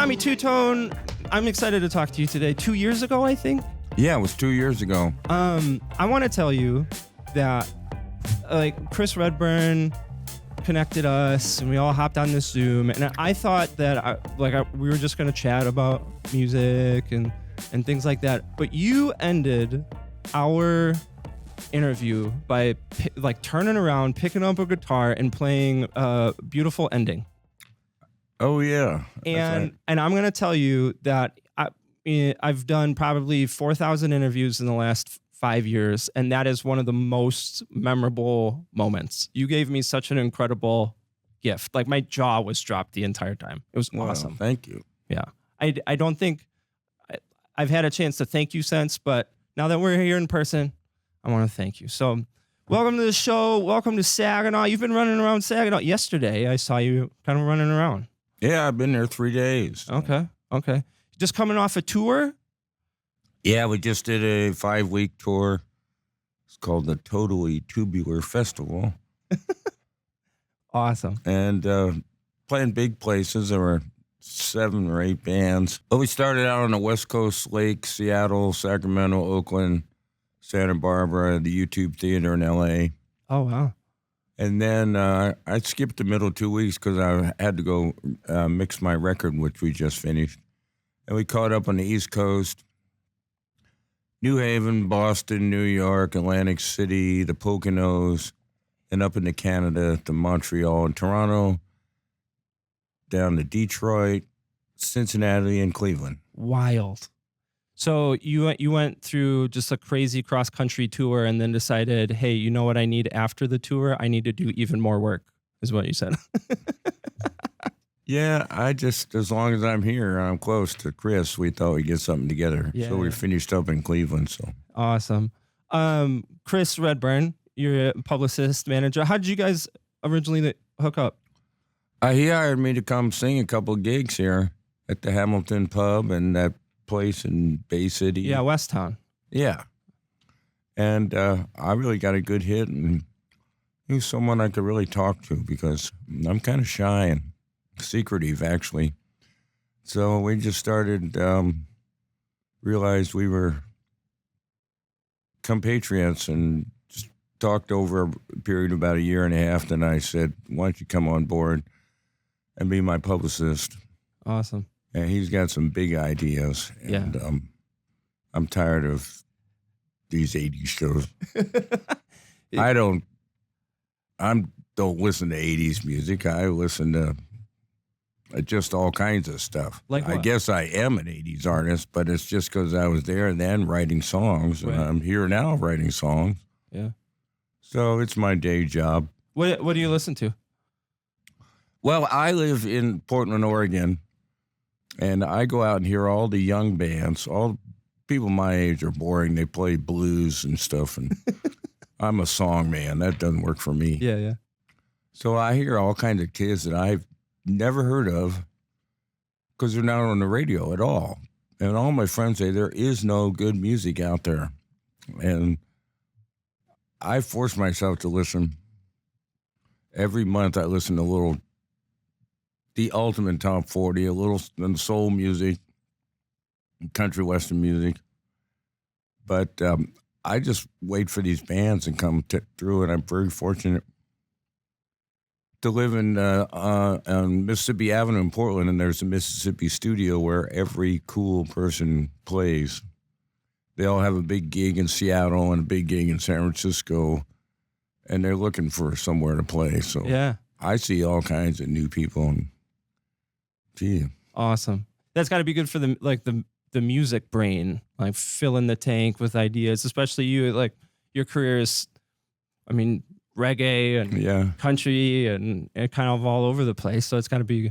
Tommy Tutone, I'm excited to talk to you today. 2 years ago, I think. Yeah, it was 2 years ago. I want to tell you that, Chris Redburn connected us, and we all hopped on this Zoom, and I thought that we were just gonna chat about music and things like that. But you ended our interview by turning around, picking up a guitar, and playing a beautiful ending. Oh yeah, and I'm gonna tell you that I've done probably 4,000 interviews in the last 5 years, and that is one of the most memorable moments. You gave me such an incredible gift. Like, my jaw was dropped the entire time. It was awesome. Thank you. Yeah, I don't think I've had a chance to thank you since, but now that we're here in person, I want to thank you. So, welcome to the show. Welcome to Saginaw. You've been running around Saginaw. Yesterday, I saw you kind of running around. Yeah, I've been there 3 days. Okay. Just coming off a tour? Yeah, we just did a 5-week tour. It's called the Totally Tubular Festival. Awesome. And playing big places. There were 7 or 8 bands. But we started out on the West Coast, Lake, Seattle, Sacramento, Oakland, Santa Barbara, the YouTube Theater in L.A. Oh, wow. And then I skipped the middle 2 weeks because I had to go mix my record, which we just finished. And we caught up on the East Coast, New Haven, Boston, New York, Atlantic City, the Poconos, and up into Canada to Montreal and Toronto, down to Detroit, Cincinnati, and Cleveland. Wild. So you went through just a crazy cross-country tour and then decided, hey, you know what I need after the tour? I need to do even more work, is what you said. Yeah, as long as I'm here, I'm close to Chris, we thought we'd get something together. Yeah. So we finished up in Cleveland. So awesome. Chris Redburn, you're a publicist, manager. How did you guys originally hook up? He hired me to come sing a couple of gigs here at the Hamilton Pub and that place in Bay City. Yeah, West Town. Yeah. And I really got a good hit, and he was someone I could really talk to because I'm kind of shy and secretive, actually. So we just started, realized we were compatriots and just talked over a period of about a year and a half. Then I said, why don't you come on board and be my publicist? Awesome. And he's got some big ideas. And I'm tired of these 80s shows. I don't listen to 80s music. I listen to just all kinds of stuff. Like what? I guess I am an 80s artist, but it's just because I was there and then writing songs, and I'm here now writing songs. Yeah. So it's my day job. What do you listen to? Well, I live in Portland, Oregon, and I go out and hear all the young bands. All people my age are boring. They play blues and stuff, and I'm a song man. That doesn't work for me. Yeah. So I hear all kinds of kids that I've never heard of because they're not on the radio at all. And all my friends say there is no good music out there. And I force myself to listen. Every month I listen to the ultimate top 40, a little soul music, country western music. But I just wait for these bands and come through, and I'm very fortunate to live in on Mississippi Avenue in Portland, and there's a Mississippi studio where every cool person plays. They all have a big gig in Seattle and a big gig in San Francisco, and they're looking for somewhere to play. So yeah, I see all kinds of new people, and gee, awesome. That's got to be good for the music brain, like filling the tank with ideas. Especially you, like your career is, reggae and country and kind of all over the place. So it's got to be.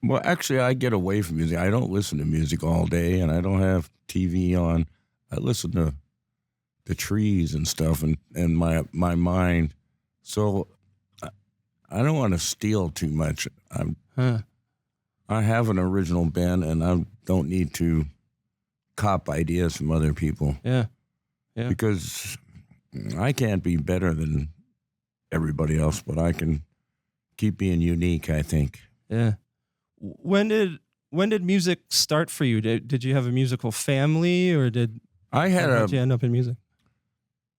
Well, actually, I get away from music. I don't listen to music all day, and I don't have TV on. I listen to the trees and stuff and my mind. So I don't want to steal too much. I have an original bent, and I don't need to cop ideas from other people. Yeah. Because I can't be better than everybody else, but I can keep being unique, I think. Yeah. When did when did music start for you? Did you have a musical family, or I had how'd you end up in music?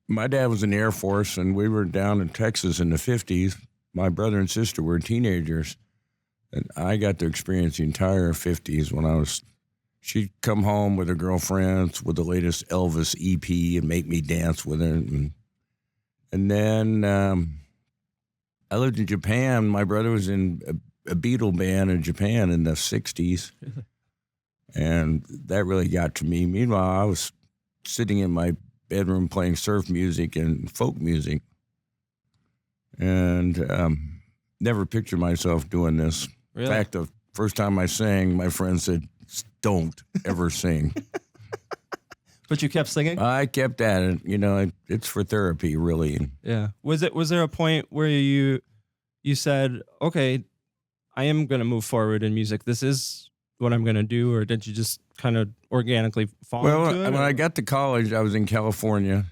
My dad was in the Air Force, and we were down in Texas in the 50s. My brother and sister were teenagers, and I got to experience the entire 50s when she'd come home with her girlfriends with the latest Elvis EP and make me dance with her. And then I lived in Japan. My brother was in a Beatle band in Japan in the 60s, and that really got to me. Meanwhile, I was sitting in my bedroom playing surf music and folk music, and never pictured myself doing this. Really? In fact, the first time I sang, my friend said, "Don't ever sing." But you kept singing? I kept at it. It's for therapy, really. Yeah. Was there a point where you said, okay, I am going to move forward in music. This is what I'm going to do, or did you just kind of organically fall into it? When I got to college, I was in California,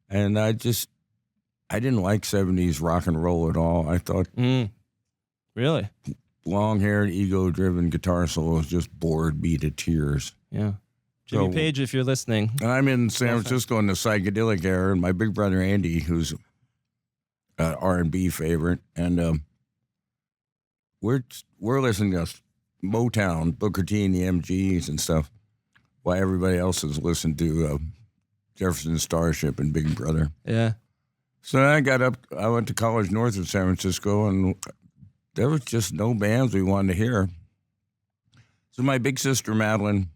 and I didn't like 70s rock and roll at all. I thought really long-haired, ego-driven guitar solos just bored me to tears. Yeah. Jimmy Page, if you're listening. I'm in San Francisco in the psychedelic era, and my big brother Andy, who's an R&B favorite, and we're listening to Motown, Booker T and the MGs and stuff, while everybody else is listening to Jefferson Starship and Big Brother. Yeah. So I went to college north of San Francisco, and there was just no bands we wanted to hear. So my big sister Madeline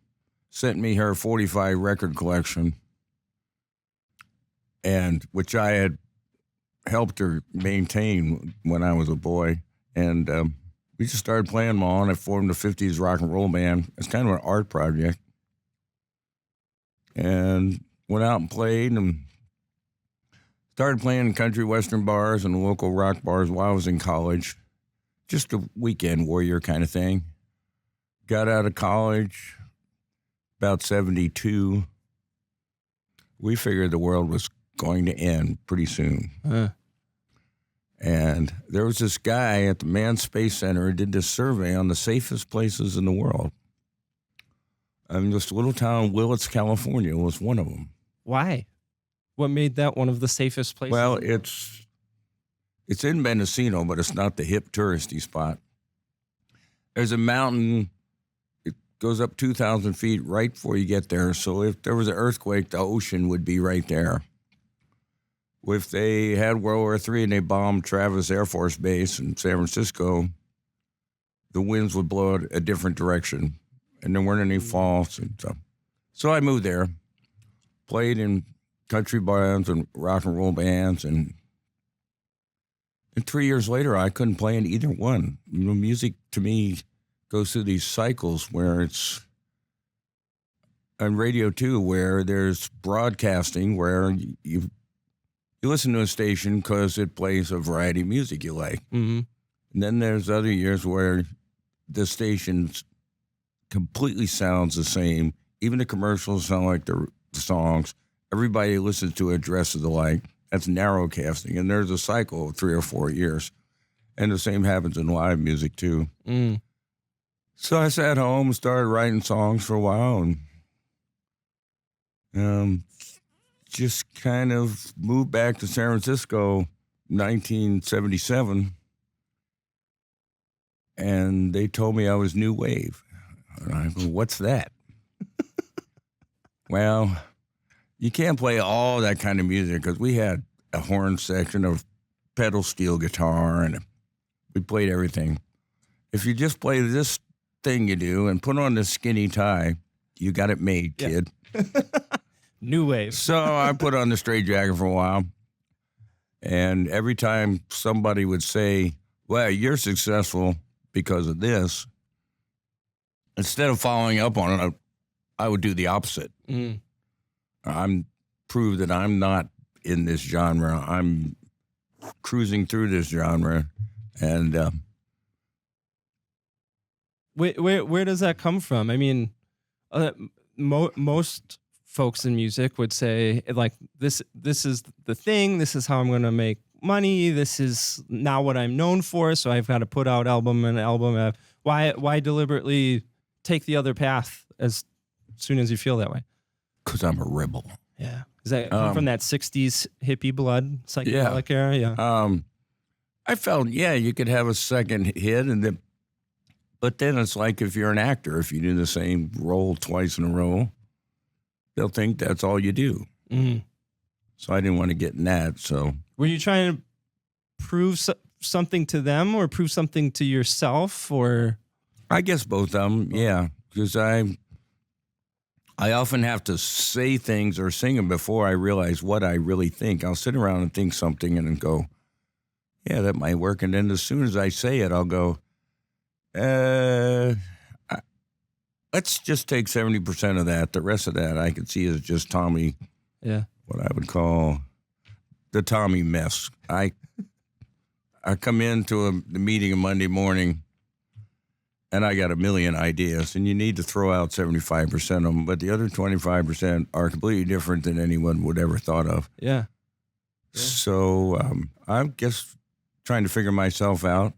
sent me her 45 record collection, and which I had helped her maintain when I was a boy. And we just started playing them all, and I formed a 50s rock and roll band. It's kind of an art project. And went out and played and started playing in country western bars and local rock bars while I was in college. Just a weekend warrior kind of thing. Got out of college about 72. We figured the world was going to end pretty soon. And there was this guy at the Manned Space Center who did this survey on the safest places in the world. And this little town, Willits, California, was one of them. Why? What made that one of the safest places? Well, it's in Mendocino, but it's not the hip touristy spot. There's a mountain. It goes up 2,000 feet right before you get there. So if there was an earthquake, the ocean would be right there. If they had World War III and they bombed Travis Air Force Base in San Francisco, the winds would blow a different direction, and there weren't any faults and stuff. So I moved there, played in country bands and rock and roll bands, and 3 years later, I couldn't play in either one. Music to me goes through these cycles where it's on radio too, where there's broadcasting, where you listen to a station because it plays a variety of music you like. Mm-hmm. And then there's other years where the station completely sounds the same. Even the commercials sound like the songs. Everybody listens to it dresses alike. That's narrowcasting. And there's a cycle of 3 or 4 years. And the same happens in live music too. So I sat home and started writing songs for a while, and just kind of moved back to San Francisco 1977, and they told me I was new wave. And I go, what's that? Well, you can't play all that kind of music because we had a horn section of pedal steel guitar, and we played everything. If you just play this thing you do and put on this skinny tie, you got it made, kid. New wave. So I put on the straight jacket for a while, and every time somebody would say, well, you're successful because of this, instead of following up on it, I would do the opposite. I'm prove that I'm not in this genre. I'm cruising through this genre, and where does that come from? I mean, most folks in music would say, like, this is the thing. This is how I'm going to make money. This is now what I'm known for. So I've got to put out album and album. Why deliberately take the other path as soon as you feel that way? Because I'm a rebel. Yeah. Does that come from that 60s hippie blood, psychedelic era? Yeah. I felt, you could have a second hit, but then it's like if you're an actor, if you do the same role twice in a row, they'll think that's all you do. Mm-hmm. So I didn't want to get in that. So were you trying to prove something to them or prove something to yourself, or? I guess both of them, yeah, because I often have to say things or sing them before I realize what I really think. I'll sit around and think something and then go, yeah, that might work. And then as soon as I say it, I'll go, let's just take 70% of that. The rest of that I could see as just Tommy, what I would call the Tommy mess. I come into the meeting on Monday morning, and I got a million ideas, and you need to throw out 75% of them, but the other 25% are completely different than anyone would ever thought of. Yeah. So I'm just trying to figure myself out.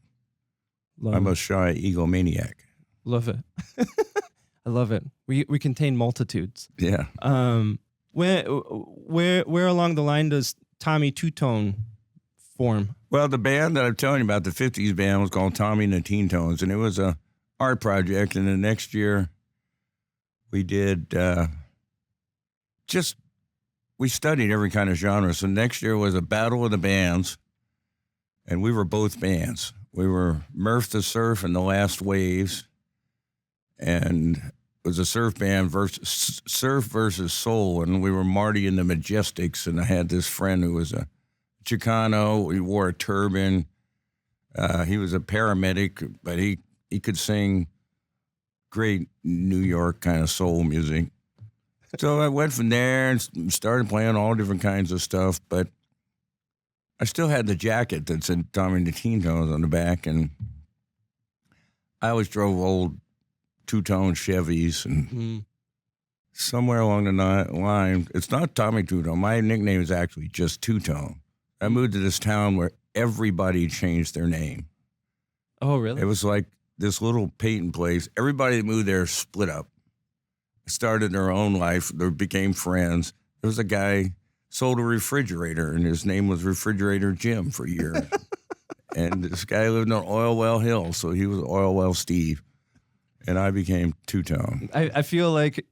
I'm a shy egomaniac. Love it. I love it. We contain multitudes. Yeah. Where along the line does Tommy Tutone form? Well, the band that I'm telling you about, the 50s band, was called Tommy and the Teen Tones, and it was a art project. And the next year we did we studied every kind of genre. So next year was a battle of the bands, and we were both bands. We were Murph the Surf and the Last Waves, and it was a surf band versus surf versus soul, and we were Marty and the Majestics, and I had this friend who was a Chicano. He wore a turban. He was a paramedic, but he could sing great New York kind of soul music. So I went from there and started playing all different kinds of stuff, but I still had the jacket that said Tommy and the Teen Tones on the back, and I always drove old two-tone Chevys, and somewhere along the line, it's not Tommy Two-Tone. My nickname is actually just Two-Tone. I moved to this town where everybody changed their name. Oh, really? It was like this little Peyton place. Everybody that moved there split up, started their own life. They became friends. There was a guy sold a refrigerator, and his name was Refrigerator Jim for years. And this guy lived on Oil Well Hill, so he was Oil Well Steve. And I became Two-Tone. I feel like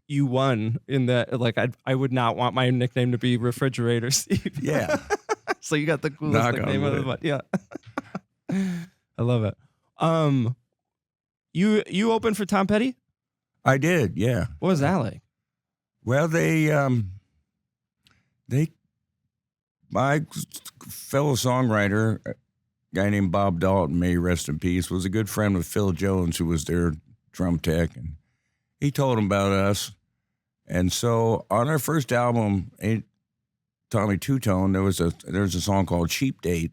you won in that. Like I would not want my nickname to be Refrigerator Steve. Yeah. So you got the coolest nickname of the bunch. Yeah. I love it. You opened for Tom Petty? I did, yeah. What was that like? Well, my fellow songwriter, a guy named Bob Dalton, may he rest in peace, was a good friend with Phil Jones, who was their drum tech, and he told him about us. And so on our first album, Tommy Two-Tone, there was a song called Cheap Date,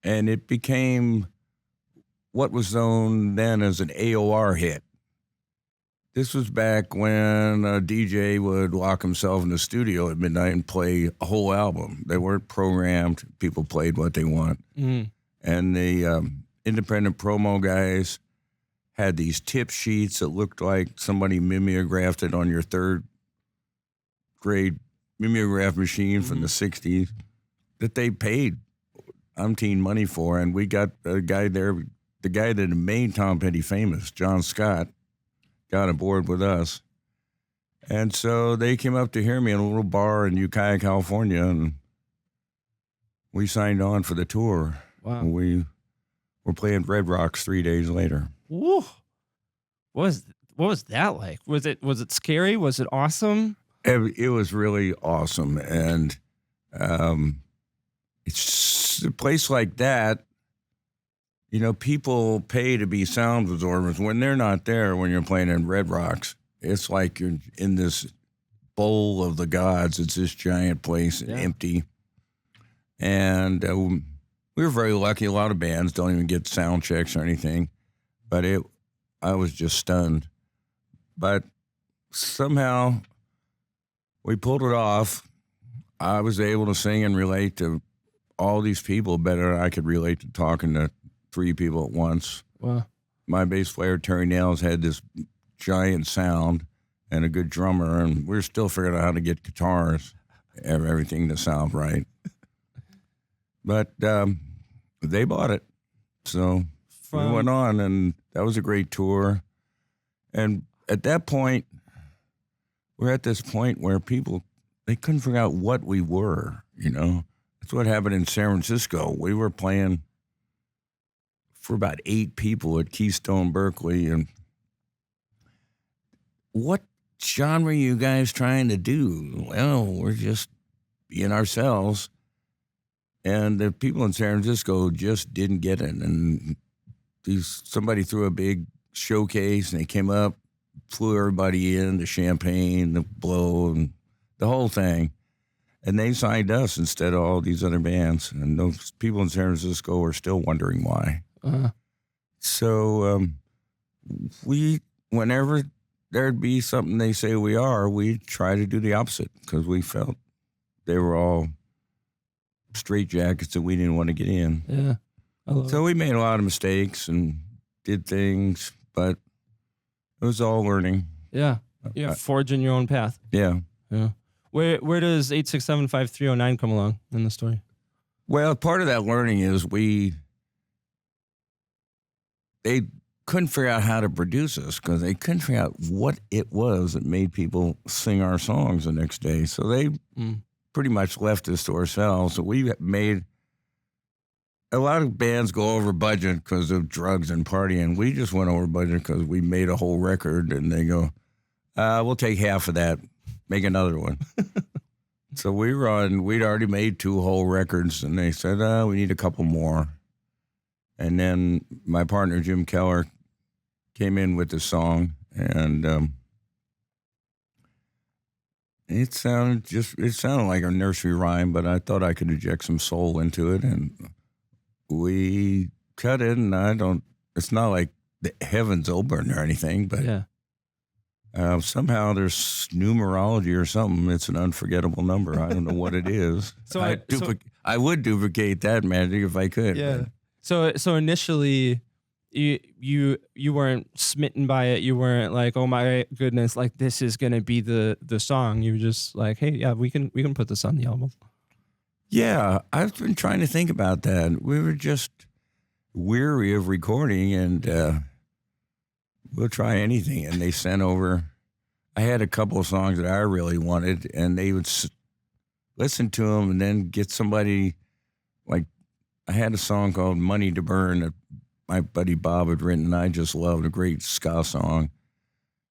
and it became what was known then as an AOR hit. This was back when a DJ would lock himself in the studio at midnight and play a whole album. They weren't programmed. People played what they want. Mm. And the independent promo guys had these tip sheets that looked like somebody mimeographed it on your third grade mimeograph machine from the 60s that they paid umpteen money for. And we got a guy there, the guy that made Tom Petty famous, John Scott, got aboard with us. And so they came up to hear me in a little bar in Ukiah, California, and we signed on for the tour. Wow. We were playing Red Rocks 3 days later. Woo. What was that like? Was it scary? Was it awesome? It was really awesome. And it's a place like that. You know, people pay to be sound absorbers. When they're not there, when you're playing in Red Rocks, it's like you're in this bowl of the gods. It's this giant place, empty. And we were very lucky. A lot of bands don't even get sound checks or anything. But I was just stunned. But somehow we pulled it off. I was able to sing and relate to all these people better than I could relate to talking to 3 people at once. Wow. my bass player, Terry Nails, had this giant sound and a good drummer, and we're still figuring out how to get guitars, everything to sound right. But they bought it. So we went on, and that was a great tour. And at that point, we're at this point where people, they couldn't figure out what we were, you know. That's what happened in San Francisco. We were playing for about 8 people at Keystone Berkeley, and what genre are you guys trying to do? Well, we're just being ourselves. And the people in San Francisco just didn't get it. And somebody threw a big showcase, and they came up, flew everybody in, the champagne, the blow, and the whole thing. And they signed us instead of all these other bands. And those people in San Francisco are still wondering why. Uh-huh. So whenever there'd be something they say we are, we try to do the opposite, because we felt they were all straitjackets that we didn't want to get in. Yeah. So we made a lot of mistakes and did things, but it was all learning. Yeah. Yeah. Forging your own path. Yeah. Yeah. Where does 8675309 come along in the story? Well, part of that learning is they couldn't figure out how to produce us, because they couldn't figure out what it was that made people sing our songs the next day. So they pretty much left us to ourselves. So we made a lot of bands go over budget because of drugs and partying. We just went over budget because we made a whole record, and they go, we'll take half of that, make another one. So we'd already made 2 whole records, and they said, we need a couple more. And then my partner, Jim Keller, came in with the song, and it sounded like a nursery rhyme, but I thought I could inject some soul into it, and we cut it. And it's not like the heavens open or anything, but yeah. Somehow there's numerology or something. It's an unforgettable number. I don't know what it is. So I would duplicate that magic if I could. Yeah. But. So initially, you weren't smitten by it. You weren't like, oh my goodness, like this is gonna be the song. You were just like, hey, yeah, we can put this on the album. Yeah, I've been trying to think about that. We were just weary of recording, and we'll try anything. And they sent over. I had a couple of songs that I really wanted, and they would listen to them, and then get somebody. Like, I had a song called "Money to Burn" that my buddy Bob had written, and I just loved, a great ska song.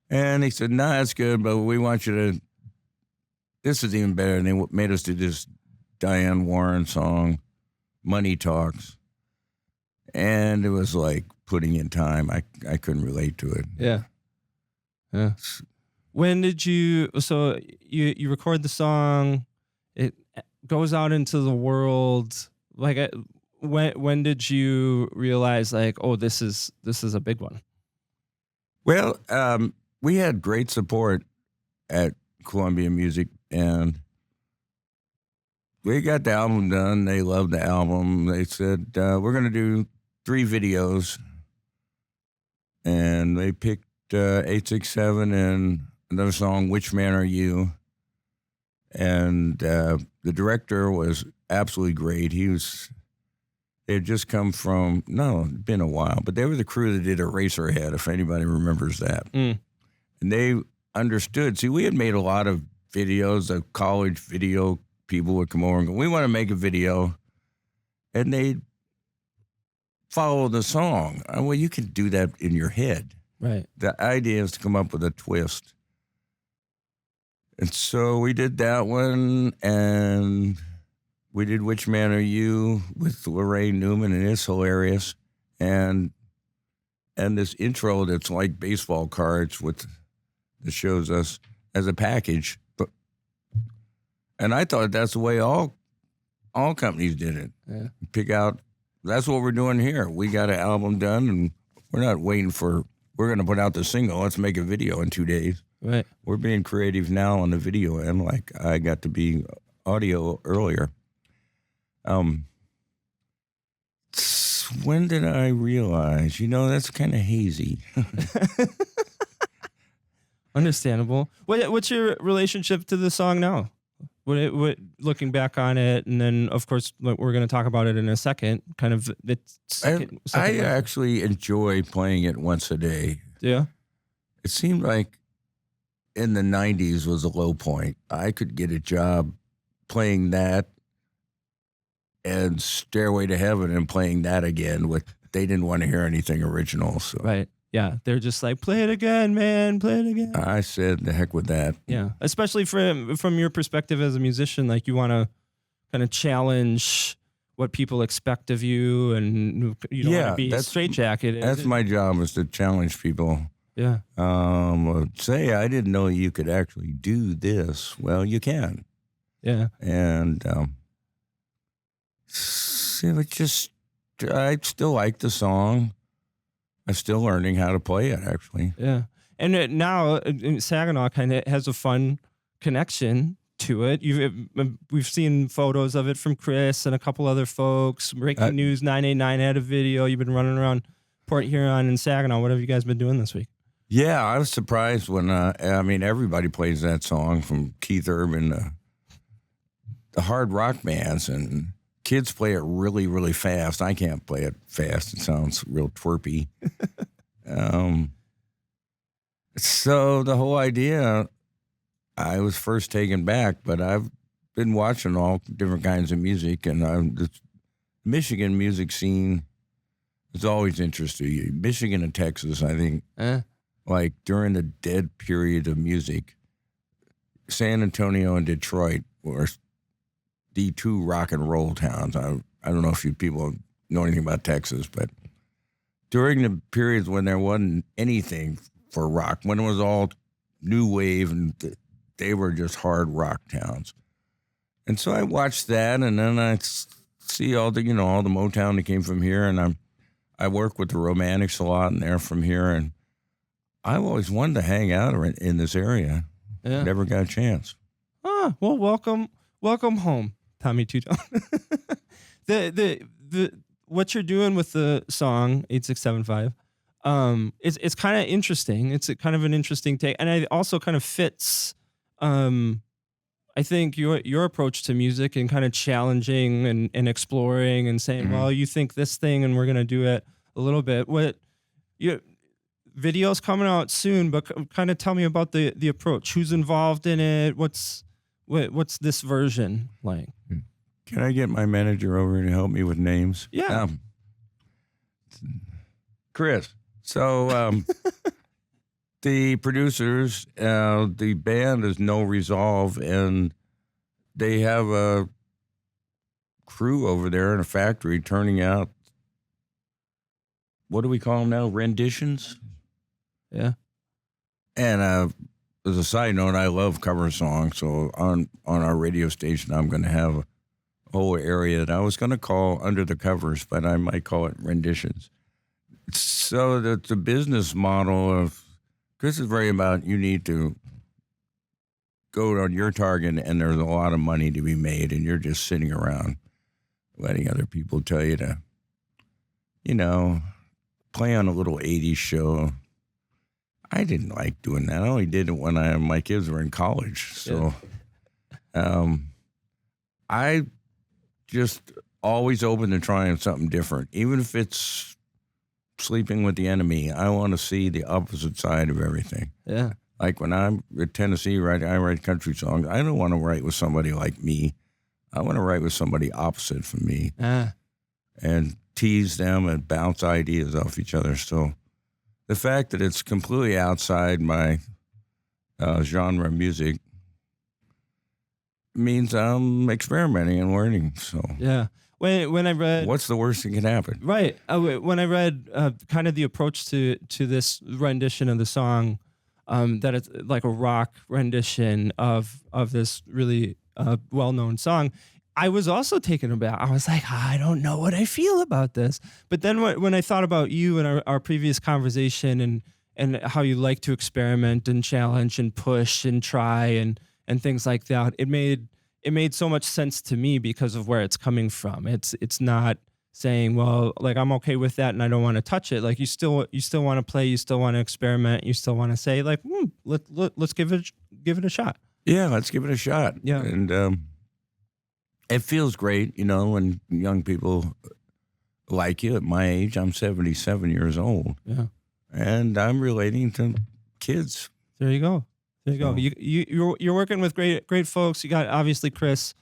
And they said, "Nah, that's good, but we want you to. This is even better." And they made us do this Diane Warren song, "Money Talks," and it was like putting in time. I couldn't relate to it. Yeah. Yeah. When did you? So you record the song, it goes out into the world. Like, when did you realize, like, oh, this is a big one? Well, we had great support at Columbia Music, and we got the album done. They loved the album. They said, we're going to do 3 videos. And they picked 867 and another song, "Which Man Are You?" And the director was absolutely great. They had just come from, it'd been a while, but they were the crew that did Eraserhead, if anybody remembers that. And they understood. See, we had made a lot of videos, the college video people would come over and go, we want to make a video. And they'd follow the song. Well, you can do that in your head. Right. The idea is to come up with a twist. And so we did that one, and we did "Which Man Are You" with Lorraine Newman, and it's hilarious. And this intro that's like baseball cards that shows us as a package. And I thought that's the way all companies did it. Yeah. Pick out, that's what we're doing here. We got an album done, and we're not waiting we're going to put out the single. Let's make a video in 2 days. Right. We're being creative now on the video end, like I got to be audio earlier. When did I realize? That's kind of hazy. Understandable. What's your relationship to the song now? What looking back on it, and then of course we're going to talk about it in a second. Kind of, I actually enjoy playing it once a day. Yeah. It seemed like in the 90s was a low point. I could get a job playing that and Stairway to Heaven and playing that again. They didn't want to hear anything original. So. Right. Yeah. They're just like, play it again, man. Play it again. I said, the heck with that. Yeah. Especially from your perspective as a musician, like you want to kind of challenge what people expect of you, and you don't want to be straitjacketed. That's my job, is to challenge people. Yeah. Say, I didn't know you could actually do this. Well, you can. Yeah. And I still like the song. I'm still learning how to play it, actually. Yeah. And now Saginaw kind of has a fun connection to it. We've seen photos of it from Chris and a couple other folks. Breaking News 989 had a video. You've been running around Port Huron and Saginaw. What have you guys been doing this week? Yeah, I was surprised when, everybody plays that song, from Keith Urban to the hard rock bands, and kids play it really, really fast. I can't play it fast. It sounds real twerpy. So the whole idea, I was first taken back, but I've been watching all different kinds of music, and the Michigan music scene is always interesting. Michigan and Texas, I think, like during the dead period of music, San Antonio and Detroit were the two rock and roll towns. I don't know if you people know anything about Texas, but during the periods when there wasn't anything for rock, when it was all new wave, and they were just hard rock towns. And so I watched that, and then I see all the Motown that came from here, and I work with the Romantics a lot, and they're from here, and I've always wanted to hang out in this area. Yeah. Never got a chance. Well, welcome home, Tommy Tutone. the what you're doing with the song 8675, it's kind of interesting. It's kind of an interesting take, and it also kind of fits. I think your approach to music, and kind of challenging and exploring and saying, well, you think this thing, and we're gonna do it a little bit. Video's coming out soon, but kind of tell me about the approach. Who's involved in it? What's this version like? Can I get my manager over to help me with names? Yeah. Chris. So the producers, the band is No Resolve, and they have a crew over there in a factory turning out, what do we call them now? Renditions? Yeah. And as a side note, I love cover songs. So on our radio station, I'm going to have a whole area that I was going to call Under the Covers, but I might call it Renditions. So that's a business model of, Chris is very about, you need to go on your target, and there's a lot of money to be made, and you're just sitting around letting other people tell you to, play on a little 80s show. I didn't like doing that. I only did it when my kids were in college. So I just always open to trying something different. Even if it's Sleeping with the Enemy, I want to see the opposite side of everything. Yeah. Like when I'm at Tennessee, I write country songs. I don't want to write with somebody like me. I want to write with somebody opposite from me. And tease them and bounce ideas off each other. So the fact that it's completely outside my genre of music means I'm experimenting and learning. So yeah, when I read, what's the worst that can happen? Right. When I read kind of the approach to this rendition of the song, that it's like a rock rendition of this really well-known song, I was also taken aback. I was like, I don't know what I feel about this. But then when I thought about you and our previous conversation, and how you like to experiment and challenge and push and try and things like that, it made so much sense to me because of where it's coming from. It's not saying, well, like I'm okay with that and I don't want to touch it. Like you still want to play, you still want to experiment, you still want to say like, let's give it a shot. Yeah, let's give it a shot. Yeah. And it feels great, when young people like you at my age. I'm 77 years old. Yeah. And I'm relating to kids. There you go. So- You're working with great folks. You got obviously Chris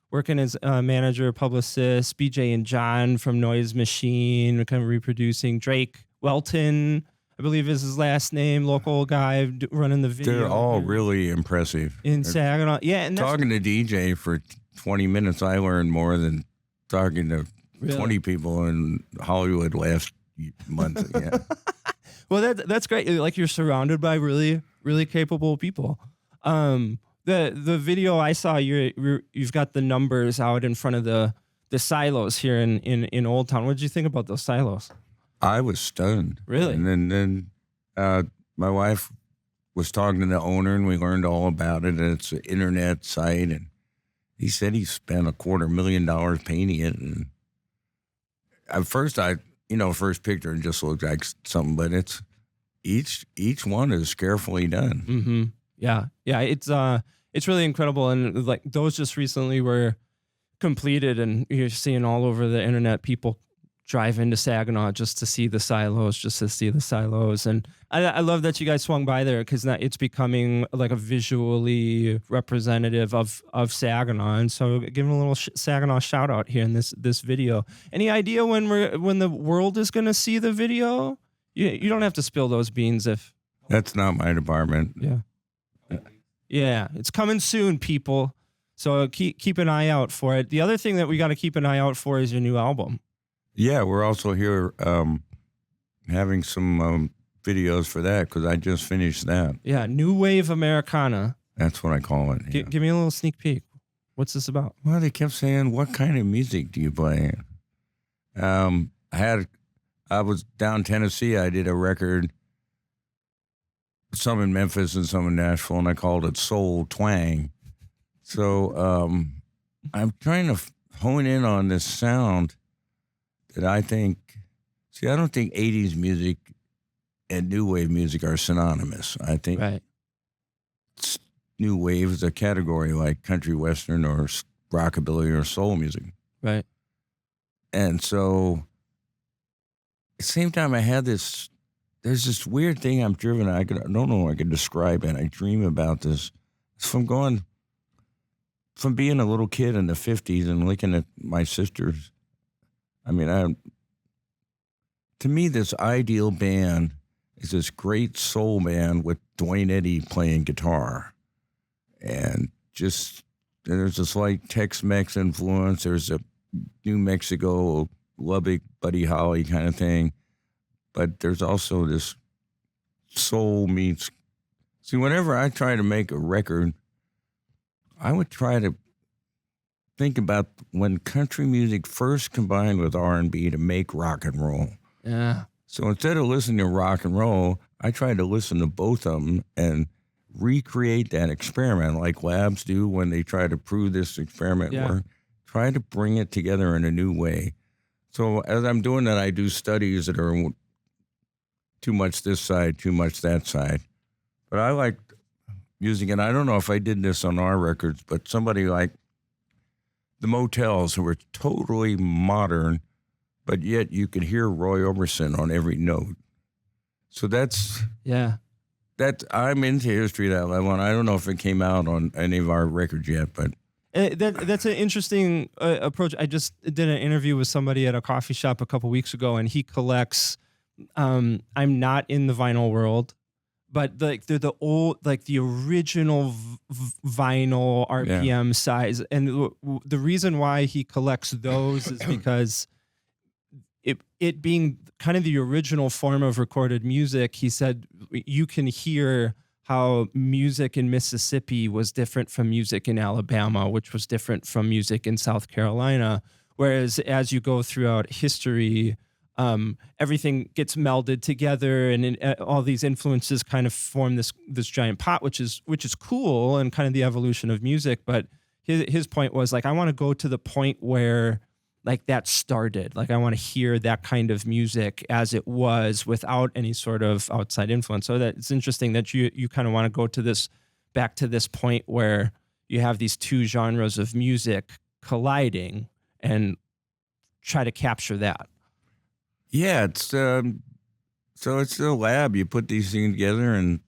working as manager, publicist, BJ and John from Noise Machine, kind of reproducing. Drake Welton, I believe is his last name, local guy running the video. They're all really impressive. in Saginaw. Yeah, and that's Talking to DJ for 20 minutes, I learned more than talking to Really? 20 people in Hollywood last month. Yeah. well, that's great. Like you're surrounded by really, really capable people. The video I saw, you've got the numbers out in front of the silos here in Old Town. What did you think about those silos? I was stunned. Really? And then my wife was talking to the owner, and we learned all about it. And it's an internet site, and he said he spent $250,000 painting it. And at first, first picture it just looked like something, but it's each one is carefully done. Mm-hmm. Yeah, it's really incredible, and like those just recently were completed, and you're seeing all over the internet people drive into Saginaw just to see the silos, and I love that you guys swung by there because it's becoming like a visually representative of Saginaw, and so give them a little Saginaw shout out here in this video. Any idea when the world is going to see the video? You don't have to spill those beans if That's not my department. Yeah, it's coming soon, people. So keep an eye out for it. The other thing that we got to keep an eye out for is your new album. Yeah, we're also here having some videos for that because I just finished that. Yeah, New Wave Americana. That's what I call it. Yeah. Give me a little sneak peek. What's this about? Well, they kept saying, "What kind of music do you play?" I was down Tennessee. I did a record, some in Memphis and some in Nashville, and I called it Soul Twang. So I'm trying to hone in on this sound that I think. See, I don't think 80s music and new wave music are synonymous. I think Right. new wave is a category like country western or rockabilly or soul music. Right. And so at the same time, there's this weird thing I'm driven. I don't know if I can describe it. I dream about this. It's from being a little kid in the 50s and looking at my sisters. I mean, to me, this ideal band is this great soul band with Dwayne Eddy playing guitar. And there's a slight Tex-Mex influence. There's a New Mexico, Lubbock, Buddy Holly kind of thing. But there's also this soul meets. See, whenever I try to make a record, I would try to think about when country music first combined with R&B to make rock and roll. Yeah. So instead of listening to rock and roll, I tried to listen to both of them and recreate that experiment like labs do when they try to prove this experiment work. Try to bring it together in a new way. So as I'm doing that, I do studies that are too much this side, too much that side. But I like using it. I don't know if I did this on our records, but somebody like the Motels, who were totally modern, but yet you could hear Roy Orbison on every note. So I'm into history at that level, and I don't know if it came out on any of our records yet, but that's an interesting approach. I just did an interview with somebody at a coffee shop a couple weeks ago, and he collects. I'm not in the vinyl world, but they're the old, like the original vinyl RPM size, and the reason why he collects those is because it being kind of the original form of recorded music. He said you can hear how music in Mississippi was different from music in Alabama, which was different from music in South Carolina. Whereas as you go throughout history, everything gets melded together, and all these influences kind of form this giant pot, which is cool and kind of the evolution of music. But his point was like, I want to go to the point where like that started. Like I want to hear that kind of music as it was without any sort of outside influence. So that it's interesting that you kind of want to go to this, back to this point where you have these two genres of music colliding and try to capture that. Yeah, it's so it's a lab. You put these things together and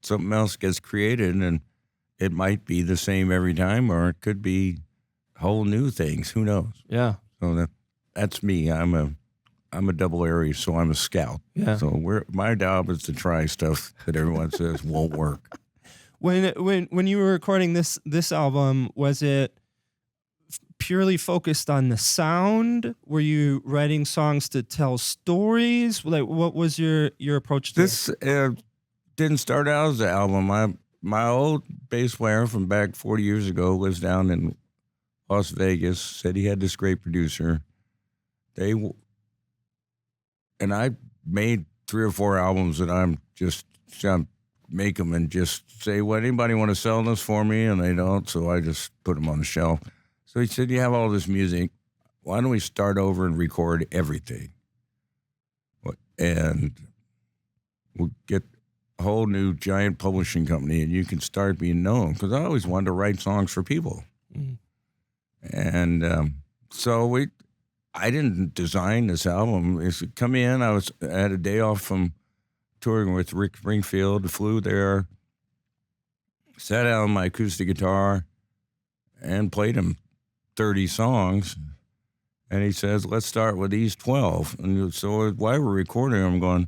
something else gets created, and it might be the same every time, or it could be whole new things. Who knows? Yeah. So that's me. I'm a double Aries, so I'm a scout. Yeah. So my job is to try stuff that everyone says won't work. When you were recording this album, was it purely focused on the sound? Were you writing songs to tell stories? Like, what was your approach to this? Didn't start out as an album. My old bass player from back 40 years ago lives down in Las Vegas. Said he had this great producer. And I made 3 or 4 albums that I'm make them and just say, well, anybody want to sell this for me? And they don't, so I just put them on the shelf. So he said, you have all this music. Why don't we start over and record everything? And we'll get a whole new giant publishing company, and you can start being known. Because I always wanted to write songs for people. Mm. And so I didn't design this album. It's come in. I had a day off from touring with Rick Springfield, flew there, sat down on my acoustic guitar, and played him 30 songs. And he says, let's start with these 12. And so while we're recording, I'm going,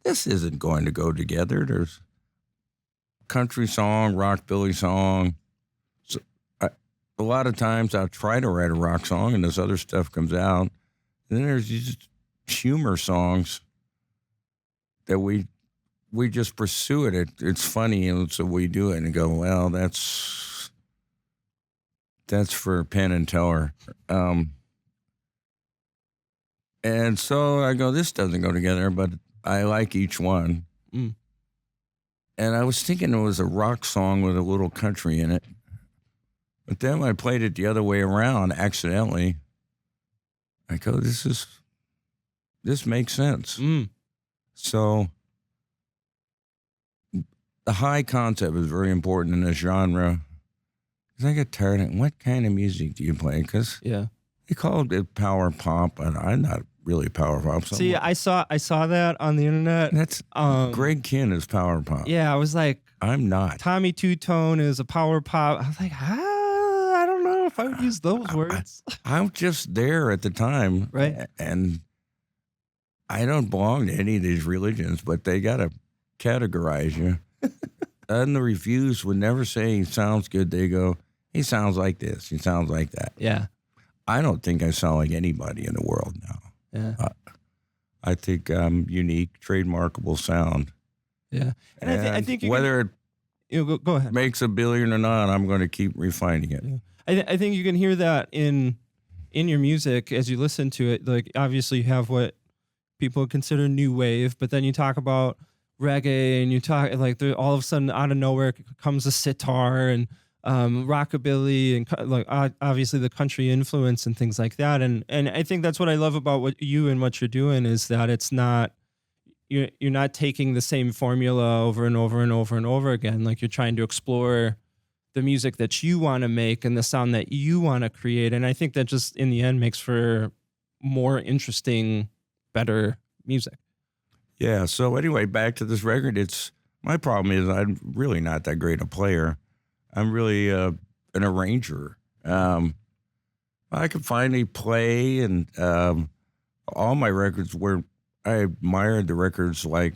this isn't going to go together. There's country song, rockabilly song. So a lot of times I'll try to write a rock song and this other stuff comes out. And then there's these humor songs that we just pursue it. It's funny, and so we do it and go, well, that's for Penn and Teller. And so I go, this doesn't go together, but I like each one. Mm. And I was thinking it was a rock song with a little country in it. But then when I played it the other way around accidentally, I go, this makes sense. Mm. So the high concept is very important in this genre. Because I get tired of what kind of music do you play? Because they called it power pop, and I'm not really power pop. So see, I saw that on the internet. That's Greg Kinn is power pop. Yeah, I was like, I'm not. Tommy Tutone is a power pop. I was like, I don't know if I would use those words. I'm just there at the time, right? And I don't belong to any of these religions, but they got to categorize you. And the reviews would never say he sounds good. They go, he sounds like this. He sounds like that. Yeah. I don't think I sound like anybody in the world now. Yeah. I think I'm unique, trademarkable sound. Yeah. And I think whether it go ahead. Makes $1 billion or not, I'm going to keep refining it. Yeah. I think you can hear that in your music as you listen to it. Like, obviously you have what people consider new wave, but then you talk about reggae, and you talk like there, all of a sudden out of nowhere comes a sitar and rockabilly, and like obviously the country influence and things like that. And I think that's what I love about what you're doing is that it's not, you're not taking the same formula over and over and over and over again. Like, you're trying to explore the music that you want to make and the sound that you want to create. And I think that just in the end makes for more interesting, better music. Yeah. So anyway, back to this record. My problem is I'm really not that great a player. I'm really an arranger. I could finally play, and all my records were, I admired the records like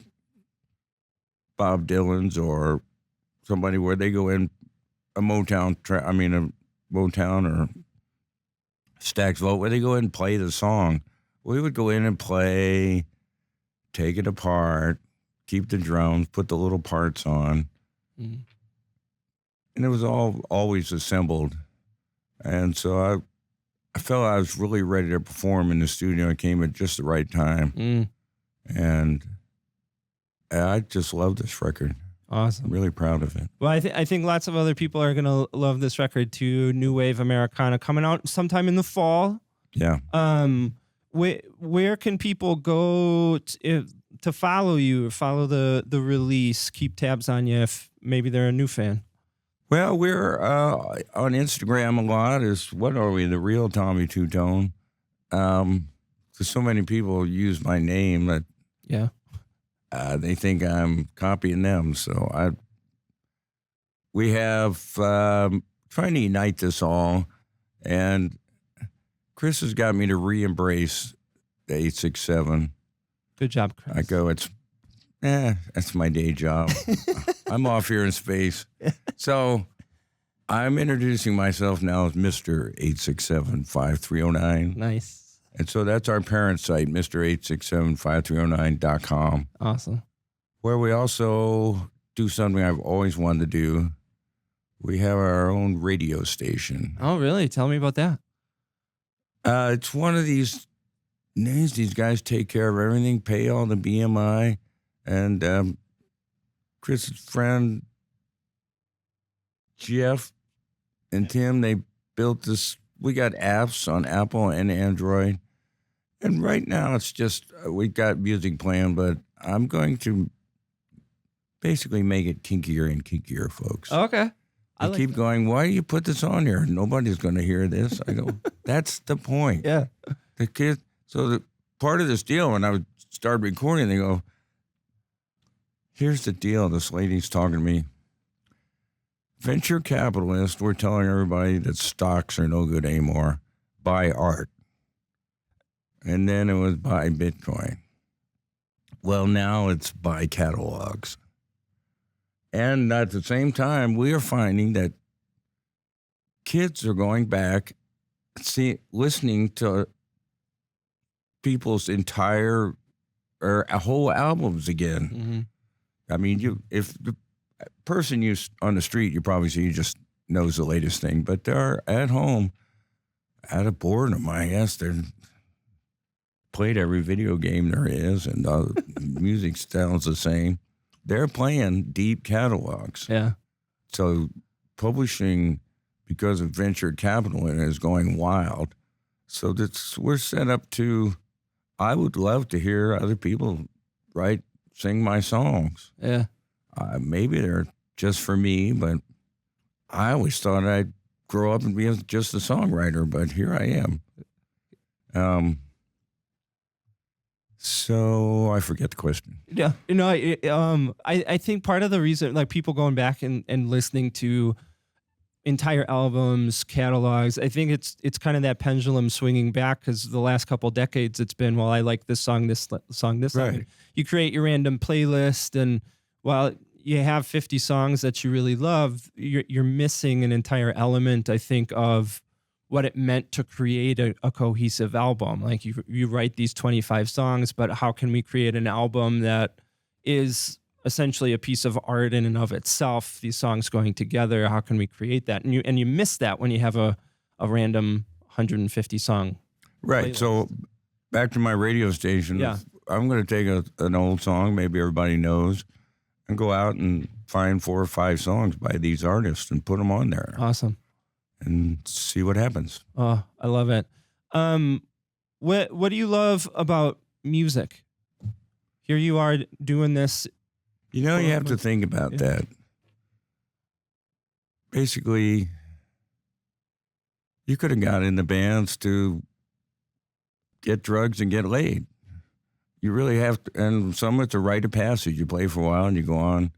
Bob Dylan's or somebody where they go in a Motown or Stax Vote, where they go in and play the song. We would go in and play, take it apart, keep the drums, put the little parts on. Mm. And it was all always assembled. And so I felt I was really ready to perform in the studio. I came at just the right time. Mm. And I just love this record. Awesome. I'm really proud of it. Well, I think lots of other people are going to love this record too. New Wave Americana coming out sometime in the fall. Yeah. Where can people go to follow you, follow the release, keep tabs on you if maybe they're a new fan? Well, we're on Instagram a lot. What are we? The real Tommy Tutone. Because so many people use my name that Yeah. they think I'm copying them. So we have trying to unite this all, and Chris has got me to re-embrace the 867. Good job, Chris. I go, that's my day job. I'm off here in space. So I'm introducing myself now as Mr. 867-5309. Nice. And so that's our parent site, Mr. 867-5309.com. Awesome. Where we also do something I've always wanted to do. We have our own radio station. Oh, really? Tell me about that. It's one of these names. These guys take care of everything, pay all the BMI. And Chris's friend, Jeff and Tim, they built this. We got apps on Apple and Android. And right now it's just, we got music playing, but I'm going to basically make it kinkier and kinkier, folks. Okay. I keep going, why do you put this on here? Nobody's going to hear this. I go, that's the point. Yeah. The kid, so the part of this deal, when I would start recording, they go, here's the deal. This lady's talking to me. Venture capitalists, we're telling everybody that stocks are no good anymore. Buy art. And then it was buy Bitcoin. Well, now it's buy catalogs. And at the same time, we are finding that kids are going back, listening to people's entire or whole albums again. Mm-hmm. I mean, if the person you on the street, you probably see just knows the latest thing, but they're at home, out of boredom, I guess. They're played every video game there is, and the music sounds the same. They're playing deep catalogs. Yeah. So publishing, because of venture capital, is going wild. So we're set up to, I would love to hear other people sing my songs. Yeah. Maybe they're just for me, but I always thought I'd grow up and be just a songwriter, but here I am. So I forget the question. Yeah. I think part of the reason, like people going back and listening to entire albums, catalogs, I think it's kind of that pendulum swinging back, because the last couple of decades it's been, well, I like this song, this song, this Right. song. You create your random playlist, and while you have 50 songs that you really love, you're missing an entire element, I think, of what it meant to create a cohesive album. Like you write these 25 songs, but how can we create an album that is essentially a piece of art in and of itself, these songs going together? How can we create that? And you miss that when you have a random 150 song. Right. playlist. So back to my radio station. Yeah. I'm going to take an old song, maybe everybody knows, and go out and find 4 or 5 songs by these artists and put them on there. Awesome. And see what happens. Oh, I love it. What do you love about music? Here you are doing this. You have to think about that. Basically, you could have got in the bands to get drugs and get laid. You really have to, and some it's a rite of passage. You play for a while and you go on.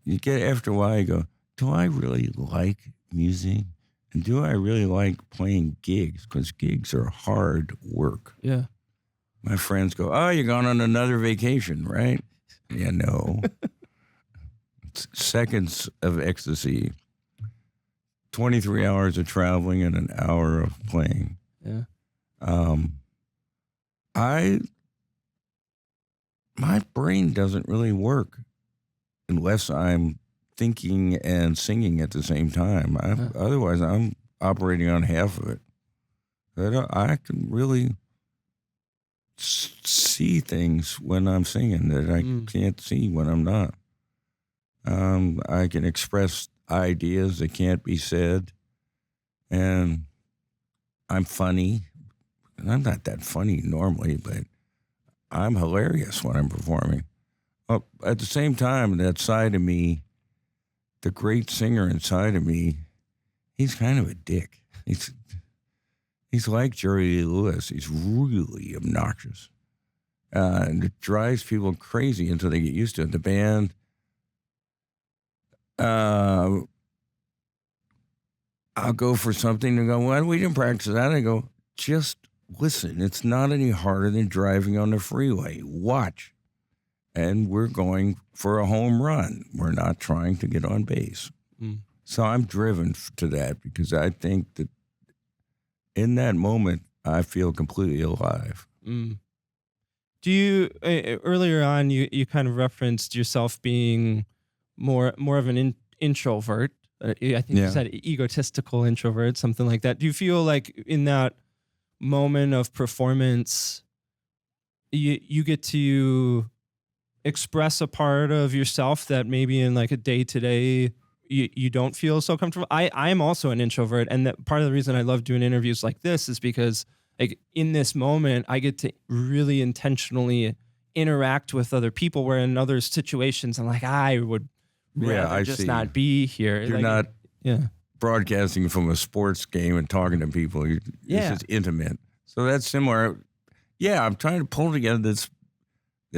You get, after a while, you go, do I really like music? And do I really like playing gigs? Because gigs are hard work. Yeah. My friends go, oh, you're going on another vacation, right? Yeah, no. It's seconds of ecstasy, 23 hours of traveling, and an hour of playing. Yeah. My brain doesn't really work unless I'm thinking and singing at the same time. Otherwise, I'm operating on half of it. I can really see things when I'm singing that I can't see when I'm not. I can express ideas that can't be said, and I'm funny. And I'm not that funny normally, but I'm hilarious when I'm performing. At the same time, that side of me, the great singer inside of me, he's kind of a dick. He's like Jerry Lee Lewis. He's really obnoxious. And it drives people crazy until they get used to it. The band, I'll go for something and go, well, we didn't practice that. I go, just listen. It's not any harder than driving on the freeway. Watch. And we're going for a home run. We're not trying to get on base. So I'm driven to that because I think that in that moment, I feel completely alive. Do you, earlier on, you kind of referenced yourself being more of an introvert. I think you said egotistical introvert, something like that. Do you feel like in that moment of performance, you get to express a part of yourself that maybe in like a day-to-day you don't feel so comfortable? I am also an introvert, and that part of the reason I love doing interviews like this is because like in this moment I get to really intentionally interact with other people, where in other situations I'm like, I would rather just not be here. You're like, not broadcasting from a sports game and talking to people. This is intimate. So that's similar. Yeah, I'm trying to pull together this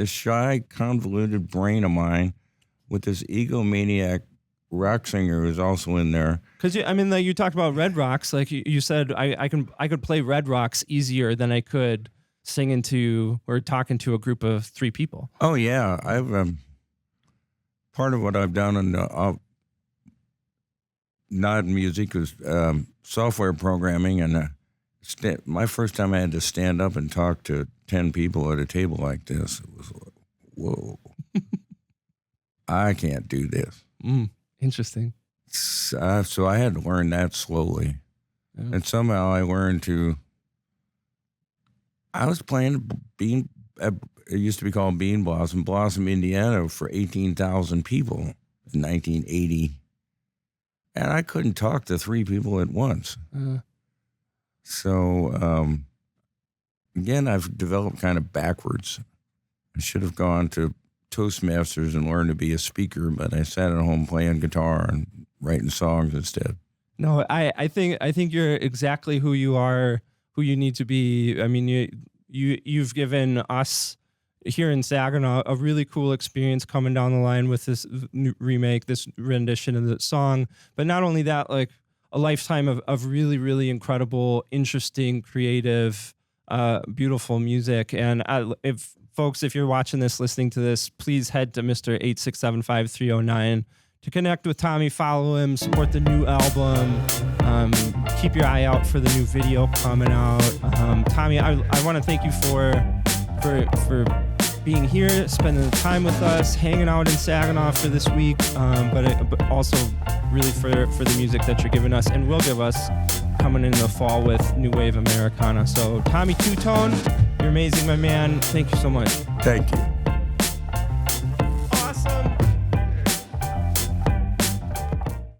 shy, convoluted brain of mine with this egomaniac rock singer who's also in there. Because like you talked about Red Rocks, like you said, I could play Red Rocks easier than I could singing to or talking to a group of 3 people. Oh yeah, I've part of what I've done in not music was software programming, and my first time I had to stand up and talk to 10 people at a table like this, it was like, whoa, I can't do this. Interesting. So I had to learn that slowly. Yeah. And somehow I learned I was playing it used to be called Bean Blossom, Indiana, for 18,000 people in 1980. And I couldn't talk to 3 people at once. So, again, I've developed kind of backwards. I should have gone to Toastmasters and learned to be a speaker, but I sat at home playing guitar and writing songs instead. No, I think you're exactly who you are, who you need to be. I mean, you've given us here in Saginaw a really cool experience coming down the line with this remake, this rendition of the song. But not only that, like a lifetime of really, really incredible, interesting, creative, beautiful music. And if you're watching this, listening to this, please head to Mr. 8675309 to connect with Tommy, follow him, support the new album. Keep your eye out for the new video coming out. Tommy, I want to thank you for being here, spending the time with us, hanging out in Saginaw for this week, but also really for the music that you're giving us and will give us coming in the fall with new Wave Americana. So Tommy Tutone, you're amazing, my man. Thank you so much. Thank you.